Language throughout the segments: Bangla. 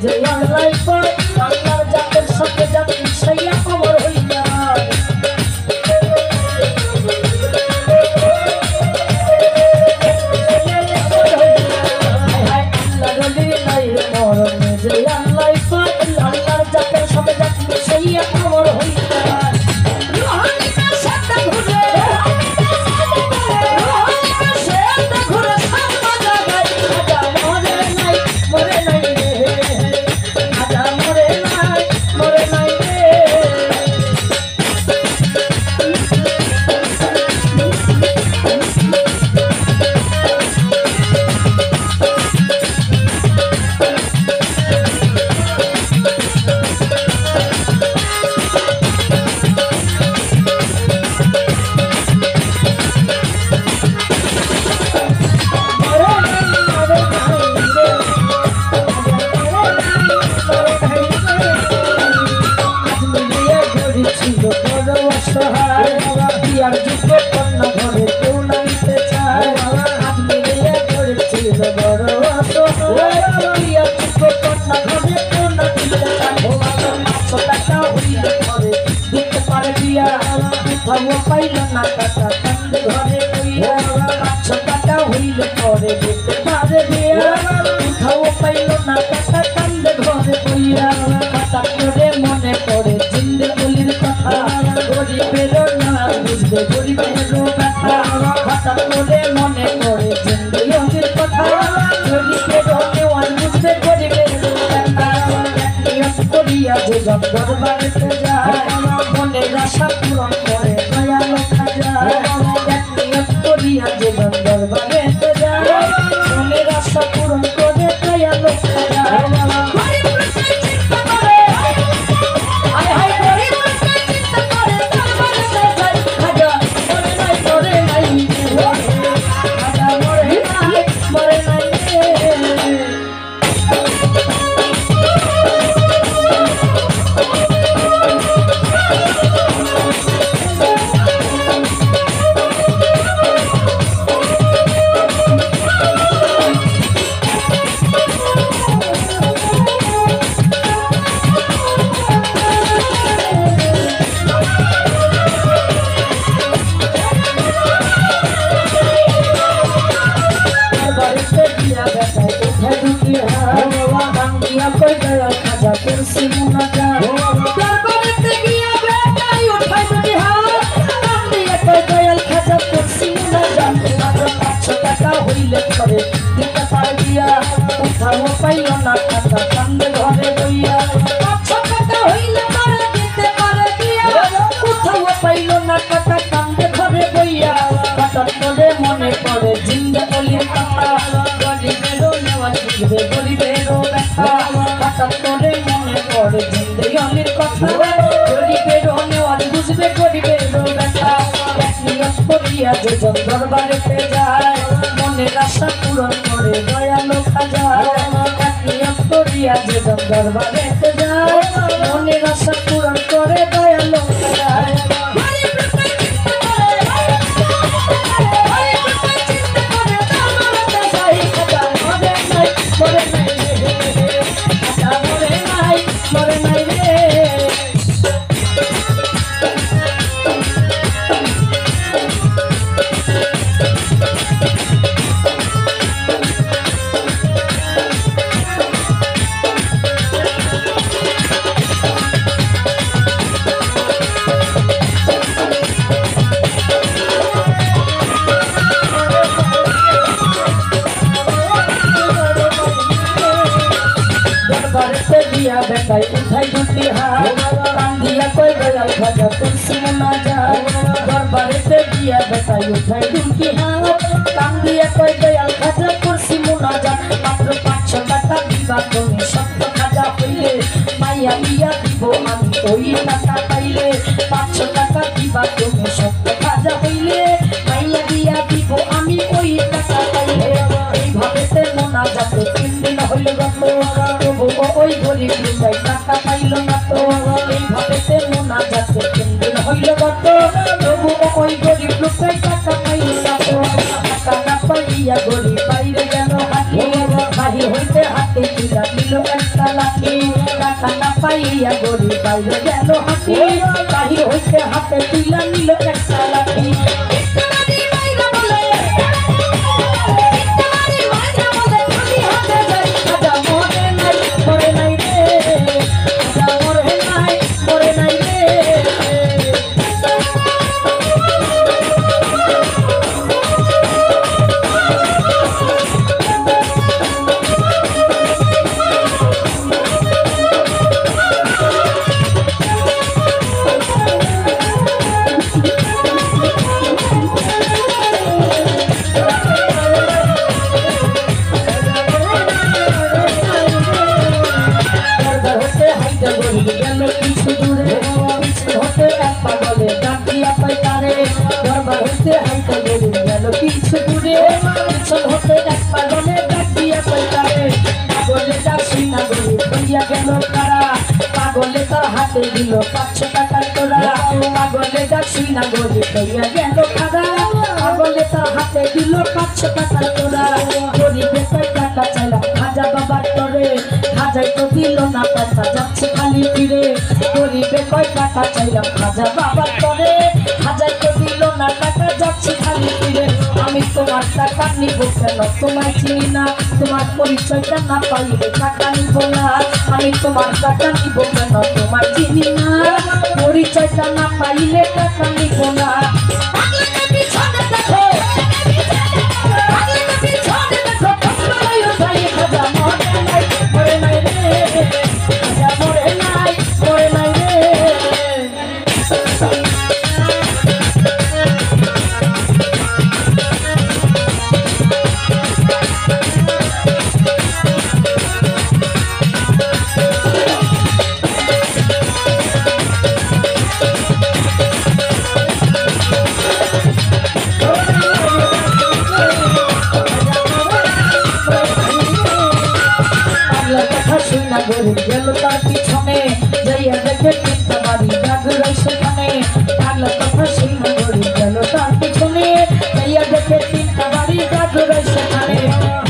যে আল্লাহ পায় আল্লাহর জাতের সাথে জাত মিশাইয়া খবর হইয়া আল্লাহ রলি নাই মরণে যে আল্লাহ পায় আল্লাহর জাতের সাথে জাত মিশাইয়া খবর হইয়া পাইল না কাটা কান্দ ঘরে কইয়া 500 টাকা হইল পরে দিতে পারে দিয়া উঠাও পাইল না কাটা কান্দ ঘরে কইয়া হঠাৎ করে মনে পড়ে জিন্দেগির কথা গরিবের না বুঝবে গরিবের ব্যথা হঠাৎ করে মনে পড়ে জিন্দেগির কথা গরিবের নেওয়ার বুঝবে গরিবের ব্যথা নিয়ত করিয়া যে দরবারেতে যায় মনের আশা পূরণ করে দয়ালো খাজা এক নিয়ত করিয়া যে দরবারেতে যায় মনের আশা পূরণ করে দয়ালো খাজা পাইল না কাটা কান্দ ঘরে বইয়া 500 টাকা হইলে পরে দিতে পারে দিয়া কোথাও পাইল না কাটা কান্দ ঘরে বইয়া হঠাৎ করে মনে পড়ে জিন্দেগির কথা গরিবেরও নেওয়া বুঝবে গরিবেরও ব্যথা হঠাৎ করে মনে পড়ে জিন্দেগির কথা গরিবেরও নেওয়া বুঝবে গরিবেরও ব্যথা এক নিয়ত করিয়া যে দরবারেতে যায় মনের আশা পূরণ করে দয়ালো খাজা করিয়া যে দরবারেতে যায় মনের আশা পূরণ করে দয়ালো খাজা দিয়া বেটাই উঠাই দুটি হাত কান্দিয়া কই দয়াল খাজা তুলসী না যায় দরবারেতে দিয়া বেটাই উঠাই দুটি হাত কান্দিয়া কই দয়াল খাজা তুলসী না যায় মাত্র 500 টাকা দিবা তুমি সত্য খাজা হইলে মাইয়া দিয়া দিব আমি ওই টাকা পাইলে 500 টাকা দিবা তুমি সত্য খাজা হইলে মাইয়া দিয়া দিব আমি ওই টাকা পাইলে এইভাবে তে মোনা যাতে 3 দিন হইল গত ওই গরিব লোকাই টাকা পাইল না তো এইভাবে তে মোনা যাতে 3 দিন হইল গত তবু ওই গরিব লোকাই টাকা পাইল না তো টাকা না পাইয়া গরিব বাইরে গেল হাতে বাহির হইতে হাতে কিলা নিল একটা লাঠি টাকা না পাইয়া গরিব বাইরে গেল হাতি বাহির হইতে হাতে তুইলা নিল একটা লাঠি পাগলে তার হাতে দিল 500 টাকার তোরা পাগলে যাচ্ছি না গরিব হইয়া গেল খারা পাগলে তার হাতে দিল 500 টাকার তোরা গরিবে কয় টাকা চাইলাম খাজা বাবার তরে খাজাই তো দিল না টাকা যাচ্ছে খালি ফিরে গরিবে কয় টাকা চাইলাম খাজা বাবার তরে খাজাই তো দিল না টাকা যাচ্ছে খালি ফিরে আমি তোমার টাকা নিব কেন তোমায় চিনি না তোমার পরিচয়টা না পাইলে টাকা নিব না আমি তোমার টাকা নিব কেন তোমায় চিনি না পরিচয়টা না পাইলে টাকা নিব না গরিব গেল তার পিছনে যাইয়া দেখে তিনটা বাড়ি জাগরাই সেখানে পাগলা কথা শুই না গরিব গেল তার পিছনে যাইয়া দেখে তিনটা বাড়ি জাগরাই সেখানে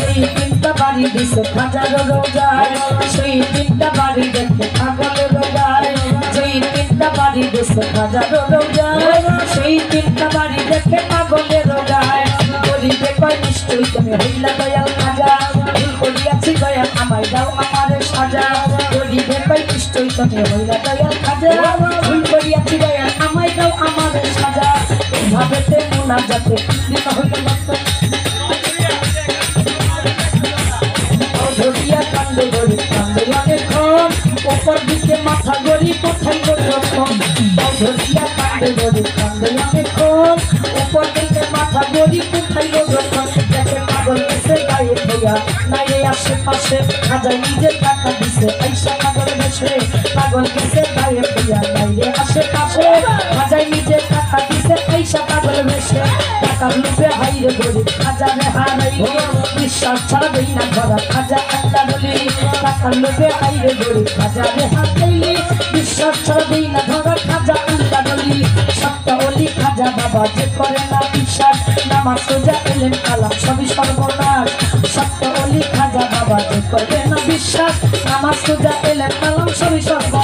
সেই তিনটা বাড়ি দিছে খাজার রোজায় সেই তিনটা বাড়ি দেখে পাগলের রোজায় সেই তিনটা বাড়ি দিছে খাজার রোজায় সেই তিনটা বাড়ি দেখে পাগলের রোজায় গরিবে কয় নিশ্চয়ই তুমি হইলা দয়াল খাজা ভুল করিয়াছি দয়াল আমায় দাও আমার সাজা গরিবে কয় নিশ্চয়ই তুমি হইলা দয়াল খাজা ভুল করিয়াছি দয়াল আমায় দাও আমার সাজা এইভাবে তে মুনাজাতে দিন হইল ধরিয়া কান্দে গরিব কান্দে অনেকক্ষণ উপর দিকে মাথা গরিব কোথায় যখন ধরিয়া কান্দে গরিব কান্দে অনেকক্ষণ উপর দিকে মাথা গরিব কোথায় যখন দেখে পাগল গেছে গায়ে ধোয়া নাই আশেপাশে খাজাই নিজের টাকা দিছে পয়সা পাগল বেশে পাগল গেছে গায়ে ধোয়া নাই আশেপাশে খাজাই নিজের টাকা দিছে পয়সা পাগল বেশে টাকার লোভে হাইরে গরিব খাজারে হারাইল বিশ্বাস ছাড়া দেই না ধরা খাজা একটা বলি টাকার লোভে হাইরে গরিব খাজারে হারাইলি বিশ্বাস ছাড়া দেই না ধরা খাজা একটা বলি সত্য বলি খাজা বাবা যে করে না বিশ্বাস নামাজ রোজা এলেন কালাম সবই সর্বনাশ সত্য বলি খাজা বাবা যে করে না বিশ্বাস নামাজ রোজা এলেন কালাম সবই সর্বনাশ